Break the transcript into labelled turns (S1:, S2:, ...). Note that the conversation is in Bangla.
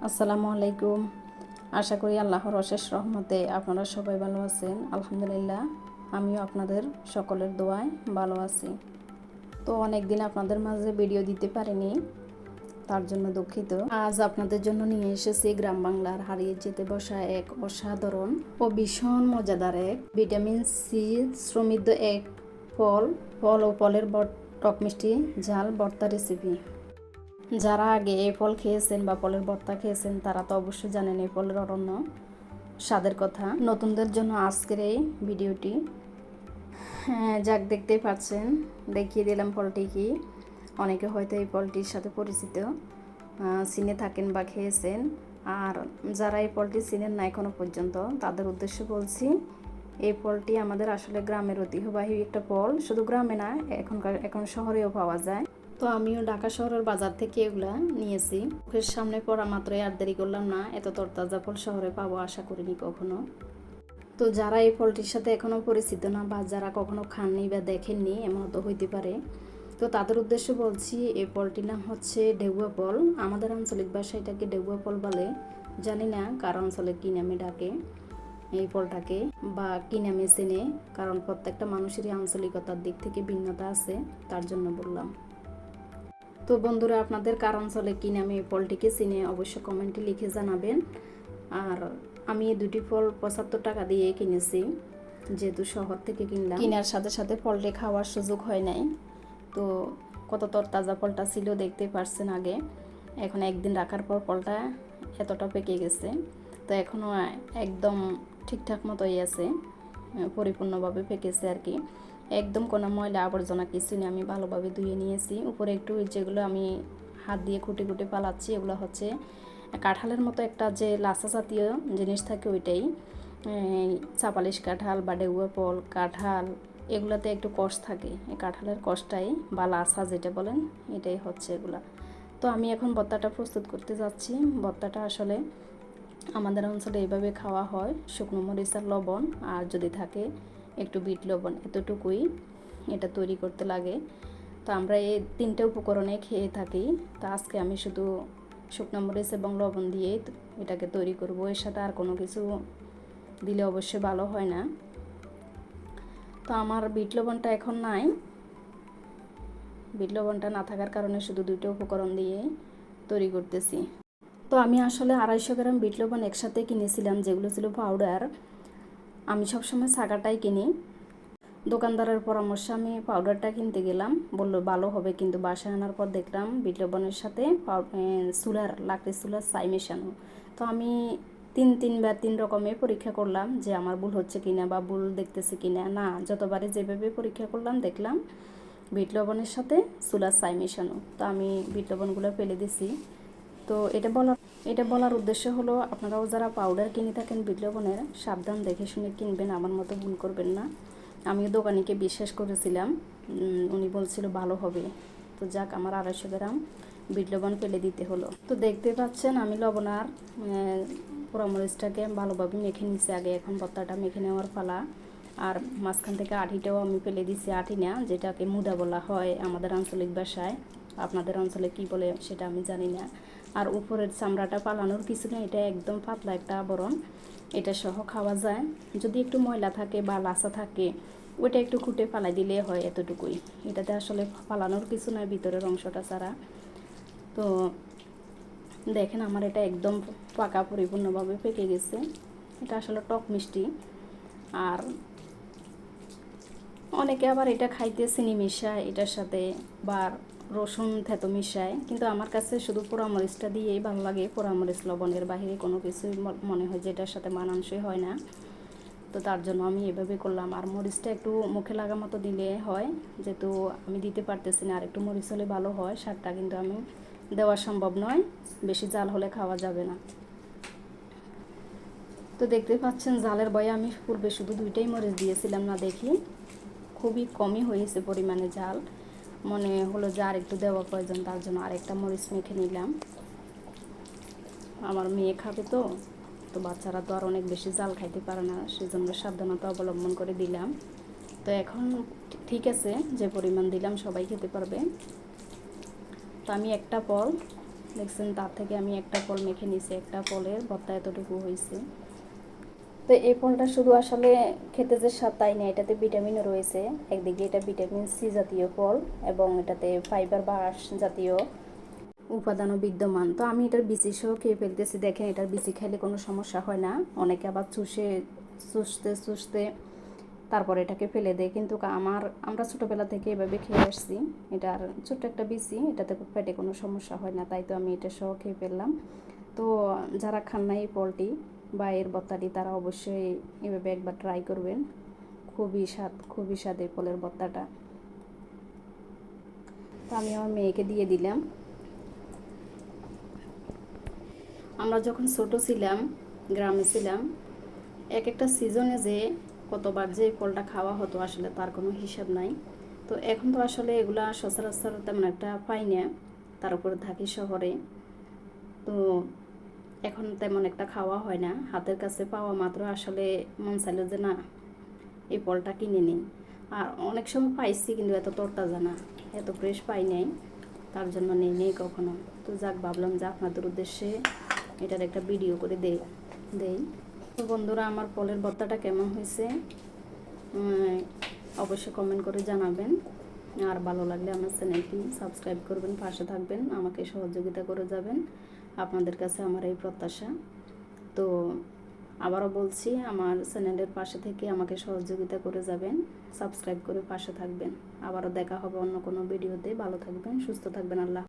S1: আসসালামু আলাইকুম। আশা করি আল্লাহর অশেষ রহমতে আপনারা সবাই ভালো আছেন। আলহামদুলিল্লাহ, আমিও আপনাদের সকলের দোয়ায় ভালো আছি। তো অনেক দিন আপনাদের মাঝে ভিডিও দিতে পারিনি, তার জন্য দুঃখিত। আজ আপনাদের জন্য নিয়ে এসেছি গ্রাম বাংলার হারিয়ে যেতে বসা এক অসাধারণ ও ভীষণ মজাদার এক ভিটামিন সি সমৃদ্ধ এক ফল ও ফলের টক মিষ্টি ঝাল ভর্তা রেসিপি। যারা আগে এই ফল খেয়েছেন বা ফলের ভর্তা খেয়েছেন তারা তো অবশ্যই জানেন এই ফলের অনন্য স্বাদের কথা। নতুনদের জন্য আজকের এই ভিডিওটি। হ্যাঁ, যাক দেখতেই পাচ্ছেন, দেখিয়ে দিলাম ফলটি কি। অনেকে হয়তো এই ফলটির সাথে পরিচিত, চিনে থাকেন বা খেয়েছেন। আর যারা এই ফলটি চিনেন না এখনো পর্যন্ত, তাদের উদ্দেশ্যে বলছি, এই ফলটি আমাদের আসলে গ্রামের ঐতিহ্যবাহী একটা ফল। শুধু গ্রামে না, এখন শহরেও পাওয়া যায়। তো আমিও ঢাকা শহরের বাজার থেকে এগুলা নিয়েছি। মুখের সামনে পড়া মাত্রই আর দেরি করলাম না, এত তরতাজা ফল শহরে পাবো আশা করিনি কখনো। তো যারা এই ফলটির সাথে এখনও পরিচিত না বা যারা কখনো খাননি বা দেখেননি, এমন তো হইতে পারে, তো তাদের উদ্দেশ্যে বলছি, এই ফলটির নাম হচ্ছে ঢেউয়া ফল। আমাদের আঞ্চলিক ভাষায় এটাকে ঢেউয়া ফল বলে। জানি না কার অঞ্চলে কী নামে ডাকে এই ফলটাকে বা কী নামে চেনে, কারণ প্রত্যেকটা মানুষেরই আঞ্চলিকতার দিক থেকে ভিন্নতা আছে, তার জন্য বললাম। তো বন্ধুরা, আপনাদের কার অঞ্চলে কী নামে এই ফলটিকে চিনে অবশ্য কমেন্টে লিখে জানাবেন। আর আমি এই দুটি ফল 75 টাকা দিয়ে কিনেছি, যেহেতু শহর থেকে কিনলাম। কেনার সাথে সাথে ফলটি খাওয়ার সুযোগ হয় নাই। তো কত তরতাজা ফলটা ছিল দেখতে পারছেন আগে। এখন একদিন রাখার পর ফলটা এতটা পেকে গেছে। তো এখনও একদম ঠিকঠাক মতোই আছে, পরিপূর্ণভাবে পেকেছে আর কি। একদম কোনো ময়লা আবর্জনা কিছু নেই, আমি ভালোভাবে ধুয়ে নিয়েছি। উপরে একটু যেগুলো আমি হাত দিয়ে খুঁটে খুঁটে পালাচ্ছি, এগুলো হচ্ছে কাঁঠালের মতো একটা যে লাসা জাতীয় জিনিস থাকে, ওইটাই। চাপালিশ কাঁঠাল বা ডেউয়া ফল কাঁঠাল, এগুলোতে একটু কষ থাকে, এই কাঁঠালের কষটাই বা লাসা যেটা বলেন, এটাই হচ্ছে এগুলা। তো আমি এখন ভর্তাটা প্রস্তুত করতে যাচ্ছি। ভর্তাটা আসলে আমাদের অঞ্চলে এইভাবে খাওয়া হয়, শুকনো মরিচ আর লবণ, আর যদি থাকে একটু বিট লবণ, এতটুকুই এটা তৈরি করতে লাগে। তো আমরা এই 3টে উপকরণে খেয়ে থাকি। তো আজকে আমি শুধু শুকনো মরিচ এবং লবণ দিয়ে এটাকে তৈরি করব। এর সাথে আর কোনো কিছু দিলে অবশ্যই ভালো হয় না। তো আমার বিট লবণটা এখন নাই, বিট লবণটা না থাকার কারণে শুধু 2টো উপকরণ দিয়ে তৈরি করতেছি। তো আমি আসলে 250 গ্রাম বিট লবণ একসাথে কিনেছিলাম, যেগুলো ছিল পাউডার। আমি সবসময় ছাকাটাই কিনি। দোকানদারের পরামর্শে আমি পাউডারটা কিনতে গেলাম, বললো ভালো হবে, কিন্তু বাসায় আনার পর দেখলাম বিট লবণের সাথে লাকড়ি চুলার ছাই মেশানো। তো আমি তিনবার 3 রকমের পরীক্ষা করলাম যে আমার ভুল হচ্ছে কিনা বা ভুল দেখতেছি কিনা। না, যতবারই যেভাবে পরীক্ষা করলাম দেখলাম বিট লবণের সাথে চুলার ছাই মেশানো। তো আমি বিট লবণগুলো ফেলে দিছি। তো এটা বলার উদ্দেশ্য হলো, আপনারাও যারা পাউডার কিনে থাকেন বিট লবণের, সাবধান দেখে শুনে কিনবেন, আমার মতো ভুল করবেন না। আমিও দোকানিকে বিশ্বাস করেছিলাম, উনি বলছিল ভালো হবে। তো যাক, আমার 250 গ্রাম বিট লবণ ফেলে দিতে হলো। তো দেখতে পাচ্ছেন আমি লবণ আর পোড়ামরিচটাকে ভালোভাবে মেখে নিচ্ছি আগে। এখন ভর্তাটা মেখে নেওয়ার পালা। আর মাঝখান থেকে আঠিটাও আমি ফেলে দিচ্ছি, আঠি না, যেটাকে মুদা বলা হয় আমাদের আঞ্চলিক ভাষায়। আপনাদের অঞ্চলে কি বলে সেটা আমি জানি না। আর উপরের চামড়াটা পালানোর কিছু না, এটা একদম পাতলা একটা আবরণ, এটা সহ খাওয়া যায়। যদি একটু ময়লা থাকে বা লাসা থাকে, ওইটা একটু খুঁটে ফালাই দিলে হয়, এতটুকুই। এটাতে আসলে ফালানোর কিছু নয়, ভিতরের অংশটা ছাড়া। তো দেখেন আমার এটা একদম পাকা পরিপূর্ণভাবে পেকে গেছে। এটা আসলে টক মিষ্টি। আর অনেকে আবার এটা খাইতে চিনি মিশায় এটার সাথে, বা রসুন থেতো মিশায়, কিন্তু আমার কাছে শুধু পোড়ামরিচটা দিয়েই ভালো লাগে। পোড়ামরিচ লবণের বাহিরে কোনো কিছুই মনে হয় যে এটার সাথে মানানসই হয় না। তো তার জন্য আমি এভাবে করলাম। আর মরিচটা একটু মুখে লাগা মতো দিলে হয়, যেহেতু আমি দিতে পারতেছি না, আর একটু মরিচ হলে ভালো হয় স্বাদটা, কিন্তু আমি দেওয়া সম্ভব নয়, বেশি জাল হলে খাওয়া যাবে না। তো দেখতে পাচ্ছেন জালের ভয়ে আমি পূর্বে শুধু 2টাই মরিচ দিয়েছিলাম না, দেখি খুবই কমই হয়েছে পরিমাণে জাল। মনে হলো যে আর একটু দেওয়া প্রয়োজন, তার জন্য আরেকটা মরিচ মেখে নিলাম। আমার মেয়ে খাবে তো, তো বাচ্চারা তো আর অনেক বেশি জাল খাইতে পারে না, সেজন্য সাবধানতা অবলম্বন করে দিলাম। তো এখন ঠিক আছে, যে পরিমাণ দিলাম সবাই খেতে পারবে। তো আমি একটা ফল দেখছেন তার থেকে আমি একটা ফল মেখে নিয়েছি, একটা ফলের ভর্তা এতটুকু হয়েছে। তো এই ফলটা শুধু আসলে খেতে যে স্বাদ তাই না, এটাতে ভিটামিনও রয়েছে। একদিকে এটা ভিটামিন সি জাতীয় ফল এবং এটাতে ফাইবার বা আঁশ জাতীয় উপাদানও বিদ্যমান। তো আমি এটার বিচি সহ খেয়ে ফেলতেছি। দেখেন এটার বিচি খাইলে কোনো সমস্যা হয় না। অনেকে আবার চুষতে তারপরে এটাকে ফেলে দেয়, কিন্তু আমরা ছোটোবেলা থেকে এভাবে খেয়ে আসছি। এটার ছোট্ট একটা বিচি, এটাতে পেটে কোনো সমস্যা হয় না, তাই তো আমি এটা সহ খেয়ে ফেললাম। তো যারা খান না এই ফলটি বা এর ভর্তাটি, তারা অবশ্যই এভাবে একবার ট্রাই করবেন। খুবই স্বাদ এই ফলের ভর্তাটা। তো আমি আমার মেয়েকে দিয়ে দিলাম। আমরা যখন ছোট ছিলাম, গ্রামে ছিলাম, এক একটা সিজনে যে কতবার যে ফলটা খাওয়া হতো আসলে তার কোনো হিসাব নাই। তো এখন তো আসলে এগুলা সচরাচর তেমন একটা পাই না, তার উপরে থাকি শহরে। তো এখন তেমন একটা খাওয়া হয় না, হাতের কাছে পাওয়া মাত্র আসলে মন চাইল যে না এই ফলটা কিনে নিই। আর অনেক সময় পাইছি কিন্তু এত তরতাজা না, এত ফ্রেশ পাই নাই, তার জন্য নেই কখনো। তো যাক, ভাবলাম যে আপনাদের উদ্দেশ্যে এটার একটা ভিডিও করে দেই। তো বন্ধুরা, আমার ফলের ভর্তাটা কেমন হয়েছে অবশ্যই কমেন্ট করে জানাবেন। আর ভালো লাগলে আমার চ্যানেলটি সাবস্ক্রাইব করবেন, পাশে থাকবেন, আমাকে সহযোগিতা করে যাবেন। আপনাদের কাছে আমার এই প্রত্যাশা। তো আবারও বলছি, আমার চ্যানেলের পাশে থেকে আমাকে সহযোগিতা করে যাবেন, সাবস্ক্রাইব করে পাশে থাকবেন। আবারও দেখা হবে অন্য কোনো ভিডিওতে। ভালো থাকবেন, সুস্থ থাকবেন। আল্লাহ।